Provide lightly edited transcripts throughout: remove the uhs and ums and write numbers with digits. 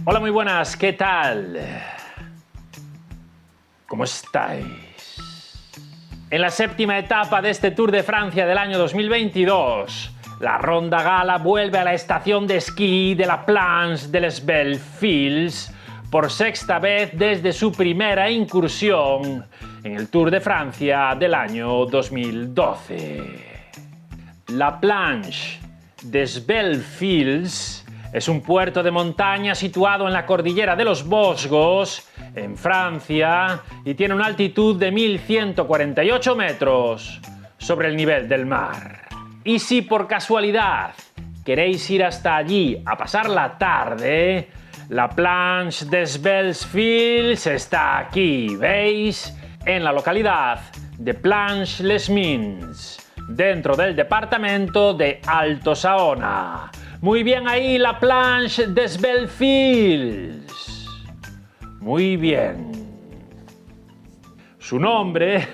Hola, muy buenas, ¿qué tal? ¿Cómo estáis? En la séptima etapa de este Tour de Francia del año 2022, la Ronda Gala vuelve a la estación de esquí de la Planche de les Belles Filles por sexta vez desde su primera incursión en el Tour de Francia del año 2012. La Planche des Belles Filles es un puerto de montaña situado en la cordillera de los Vosgos, en Francia, y tiene una altitud de 1148 metros sobre el nivel del mar. Y si por casualidad queréis ir hasta allí a pasar la tarde, la Planche des Belles Filles está aquí, ¿veis? En la localidad de Planche-les-Mines, dentro del departamento de Alto Saona. Muy bien ahí, la Planche des Belles Filles. Muy bien. Su nombre,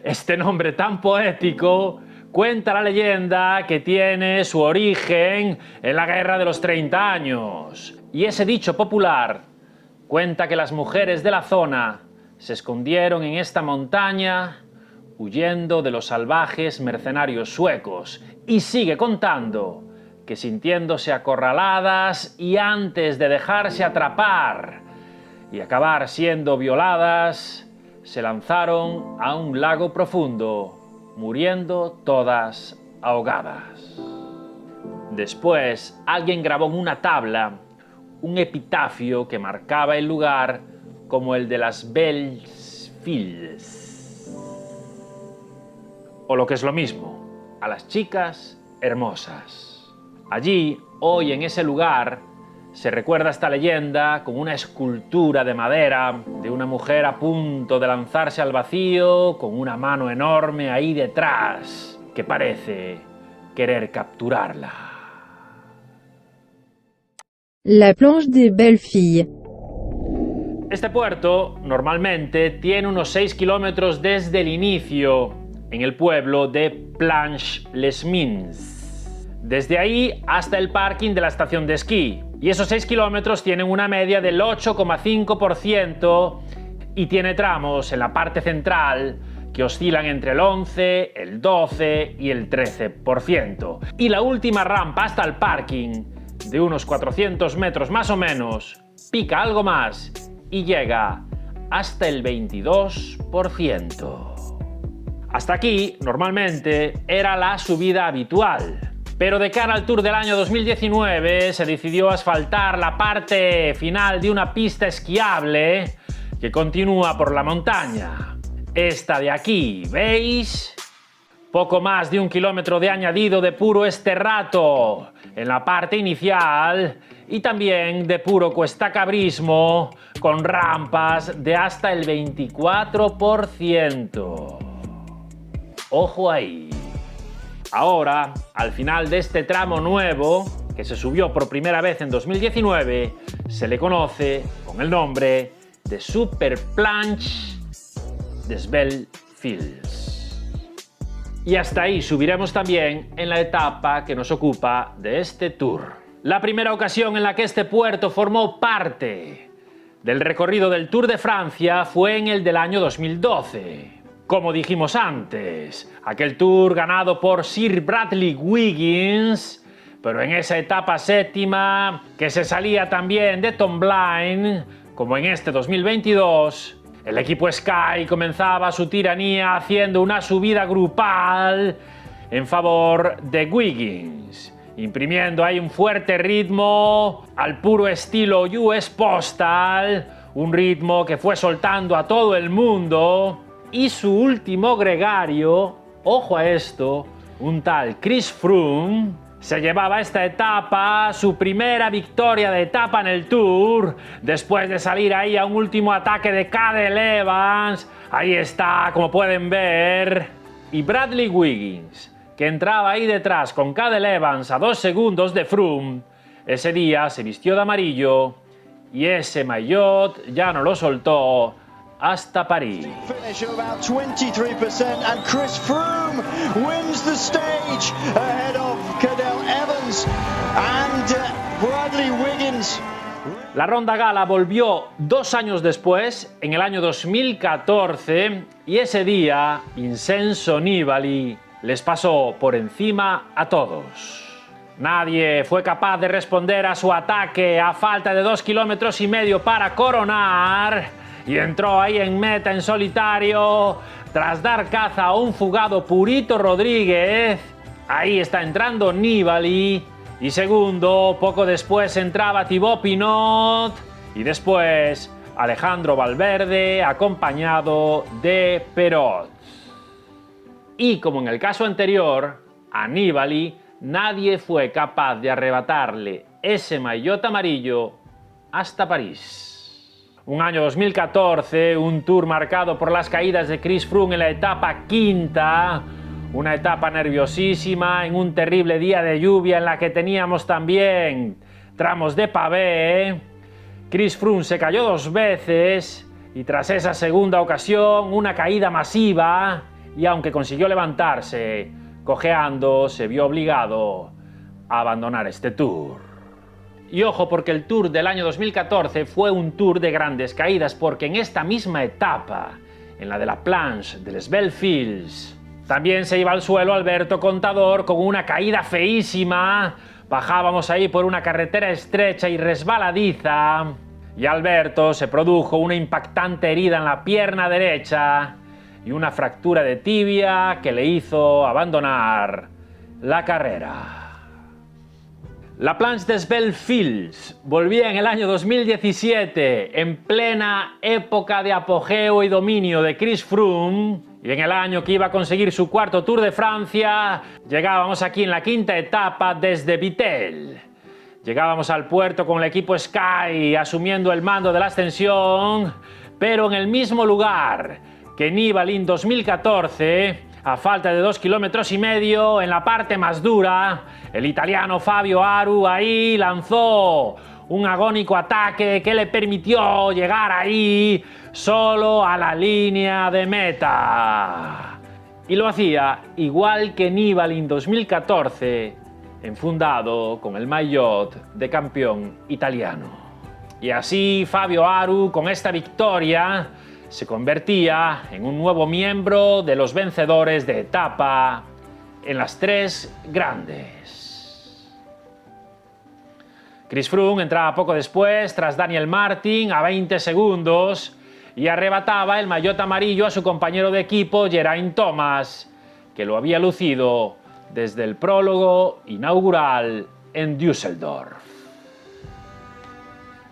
este nombre tan poético, cuenta la leyenda que tiene su origen en la Guerra de los 30 años. Y ese dicho popular cuenta que las mujeres de la zona se escondieron en esta montaña huyendo de los salvajes mercenarios suecos. Y sigue contando que sintiéndose acorraladas y antes de dejarse atrapar y acabar siendo violadas, se lanzaron a un lago profundo, muriendo todas ahogadas. Después, alguien grabó en una tabla un epitafio que marcaba el lugar como el de las Belles Filles. O lo que es lo mismo, a las chicas hermosas. Allí, hoy en ese lugar, se recuerda esta leyenda con una escultura de madera de una mujer a punto de lanzarse al vacío con una mano enorme ahí detrás que parece querer capturarla. La Planche des Belles Filles. Este puerto normalmente tiene unos 6 kilómetros desde el inicio en el pueblo de Planche-les-Mines. Desde ahí hasta el parking de la estación de esquí. Y esos 6 kilómetros tienen una media del 8,5% y tiene tramos en la parte central que oscilan entre el 11, el 12 y el 13%. Y la última rampa hasta el parking, de unos 400 metros más o menos, pica algo más y llega hasta el 22%. Hasta aquí, normalmente, era la subida habitual. Pero de cara al Tour del año 2019 se decidió asfaltar la parte final de una pista esquiable que continúa por la montaña. Esta de aquí, ¿veis? Poco más de 1 kilómetro de añadido de puro esterrato en la parte inicial y también de puro cuestacabrismo con rampas de hasta el 24%. Ojo ahí. Ahora, al final de este tramo nuevo, que se subió por primera vez en 2019, se le conoce con el nombre de Super Planche des Belles Filles. Y hasta ahí subiremos también en la etapa que nos ocupa de este tour. La primera ocasión en la que este puerto formó parte del recorrido del Tour de Francia fue en el del año 2012. Como dijimos antes, aquel Tour ganado por Sir Bradley Wiggins, pero en esa etapa séptima, que se salía también de Tomblain, como en este 2022, el equipo Sky comenzaba su tiranía haciendo una subida grupal en favor de Wiggins, imprimiendo ahí un fuerte ritmo al puro estilo US Postal, un ritmo que fue soltando a todo el mundo. Y su último gregario, ojo a esto, un tal Chris Froome, se llevaba esta etapa, su primera victoria de etapa en el Tour, después de salir ahí a un último ataque de Cadel Evans. Ahí está, como pueden ver. Y Bradley Wiggins, que entraba ahí detrás con Cadel Evans a 2 segundos de Froome, ese día se vistió de amarillo y ese maillot ya no lo soltó hasta París. wins the stage ahead of Cadel Evans and Bradley Wiggins. La Ronda Gala volvió 2 años después, en el año 2014, y ese día Vincenzo Nibali les pasó por encima a todos. Nadie fue capaz de responder a su ataque a falta de 2,5 kilómetros para coronar, y entró ahí en meta en solitario tras dar caza a un fugado Purito Rodríguez. Ahí está entrando Nibali. Y segundo, poco después entraba Thibaut Pinot y después Alejandro Valverde acompañado de Perot. Y como en el caso anterior, a Nibali nadie fue capaz de arrebatarle ese maillot amarillo hasta París. Un año 2014, un Tour marcado por las caídas de Chris Froome en la etapa quinta. Una etapa nerviosísima en un terrible día de lluvia en la que teníamos también tramos de pavé. Chris Froome se cayó 2 veces y tras esa segunda ocasión una caída masiva, y aunque consiguió levantarse, cojeando, se vio obligado a abandonar este Tour. Y ojo, porque el Tour del año 2014 fue un Tour de grandes caídas, porque en esta misma etapa, en la de la Planche de les Belles-Filles, también se iba al suelo Alberto Contador con una caída feísima. Bajábamos ahí por una carretera estrecha y resbaladiza, y a Alberto se produjo una impactante herida en la pierna derecha y una fractura de tibia que le hizo abandonar la carrera. La Planche des Belles-Filles volvía en el año 2017, en plena época de apogeo y dominio de Chris Froome, y en el año que iba a conseguir su 4º Tour de Francia, llegábamos aquí en la 5ª etapa desde Vittel. Llegábamos al puerto con el equipo Sky asumiendo el mando de la ascensión, pero en el mismo lugar que Nibali en 2014, a falta de 2,5 kilómetros, en la parte más dura, el italiano Fabio Aru ahí lanzó un agónico ataque que le permitió llegar ahí solo a la línea de meta. Y lo hacía igual que Nibali en 2014, enfundado con el maillot de campeón italiano. Y así Fabio Aru, con esta victoria, se convertía en un nuevo miembro de los vencedores de etapa en las 3 grandes. Chris Froome entraba poco después tras Daniel Martin a 20 segundos y arrebataba el maillot amarillo a su compañero de equipo Geraint Thomas, que lo había lucido desde el prólogo inaugural en Düsseldorf.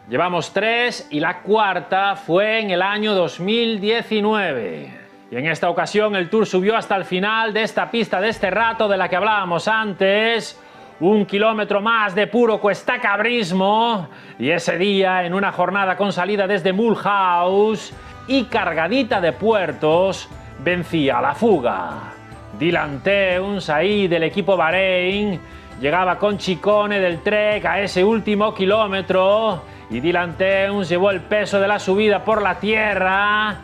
Llevamos 3 y la 4ª fue en el año 2019. Y en esta ocasión el Tour subió hasta el final de esta pista de este rato de la que hablábamos antes. 1 kilómetro más de puro cuestacabrismo, y ese día, en una jornada con salida desde Mulhouse y cargadita de puertos, vencía la fuga. Dylan Teuns, ahí del equipo Bahrein, llegaba con Ciccone del Trek a ese último kilómetro, y Dylan Teuns llevó el peso de la subida por la tierra.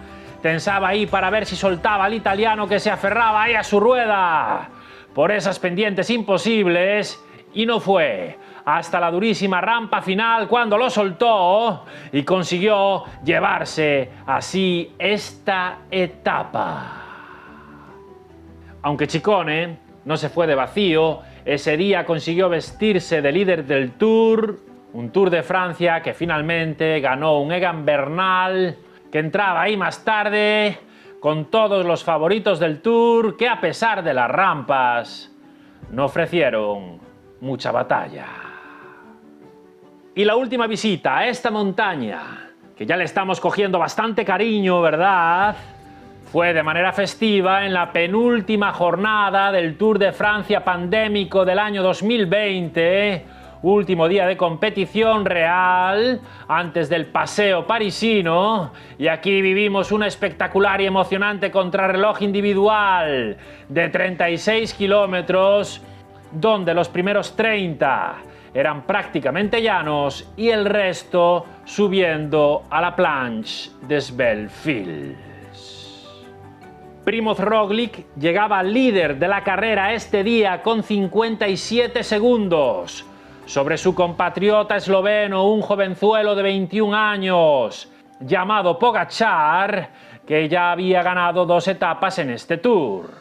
Tensaba ahí para ver si soltaba al italiano, que se aferraba ahí a su rueda por esas pendientes imposibles, y no fue hasta la durísima rampa final cuando lo soltó y consiguió llevarse así esta etapa. Aunque Ciccone no se fue de vacío, ese día consiguió vestirse de líder del Tour, un Tour de Francia que finalmente ganó un Egan Bernal, que entraba ahí más tarde con todos los favoritos del Tour, que a pesar de las rampas no ofrecieron mucha batalla. Y la última visita a esta montaña, que ya le estamos cogiendo bastante cariño, ¿verdad?, fue de manera festiva en la penúltima jornada del Tour de Francia pandémico del año 2020, último día de competición real antes del paseo parisino, y aquí vivimos una espectacular y emocionante contrarreloj individual de 36 kilómetros, donde los primeros 30 eran prácticamente llanos y el resto subiendo a la Planche des Belles-Filles. Primož Roglič llegaba líder de la carrera este día con 57 segundos sobre su compatriota esloveno, un jovenzuelo de 21 años, llamado Pogačar, que ya había ganado 2 etapas en este Tour.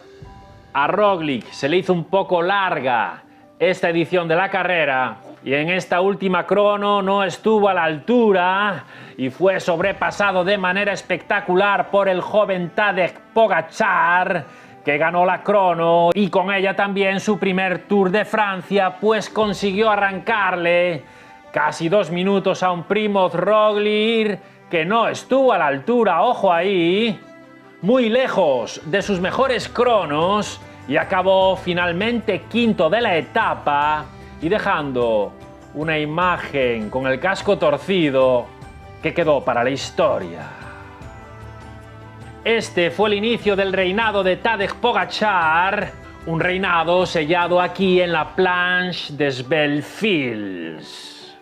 A Roglič se le hizo un poco larga esta edición de la carrera y en esta última crono no estuvo a la altura y fue sobrepasado de manera espectacular por el joven Tadej Pogačar, que ganó la crono y con ella también su primer Tour de Francia, pues consiguió arrancarle casi 2 minutos a un Primož Roglič que no estuvo a la altura, ojo ahí, muy lejos de sus mejores cronos, y acabó finalmente quinto de la etapa y dejando una imagen con el casco torcido que quedó para la historia. Este fue el inicio del reinado de Tadej Pogačar, un reinado sellado aquí en la Planche des Belles Filles.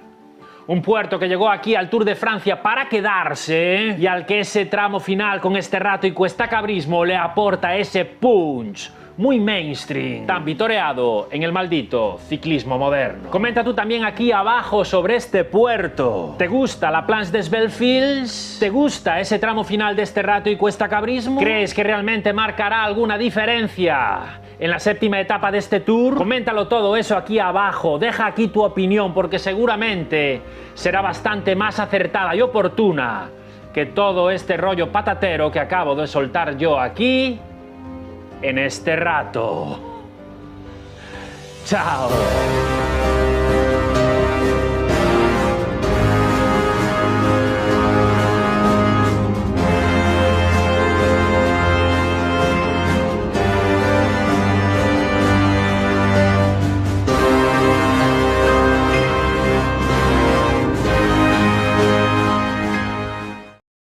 Un puerto que llegó aquí al Tour de Francia para quedarse y al que ese tramo final con este rato y cuestacabrismo le aporta ese punch muy mainstream, tan vitoreado en el maldito ciclismo moderno. Comenta tú también aquí abajo sobre este puerto. ¿Te gusta la Planche des Belles Filles? ¿Te gusta ese tramo final de este rato y cuestacabrismo? ¿Crees que realmente marcará alguna diferencia en la 7ª etapa de este Tour? Coméntalo todo eso aquí abajo, deja aquí tu opinión porque seguramente será bastante más acertada y oportuna que todo este rollo patatero que acabo de soltar yo aquí en este rato. Chao.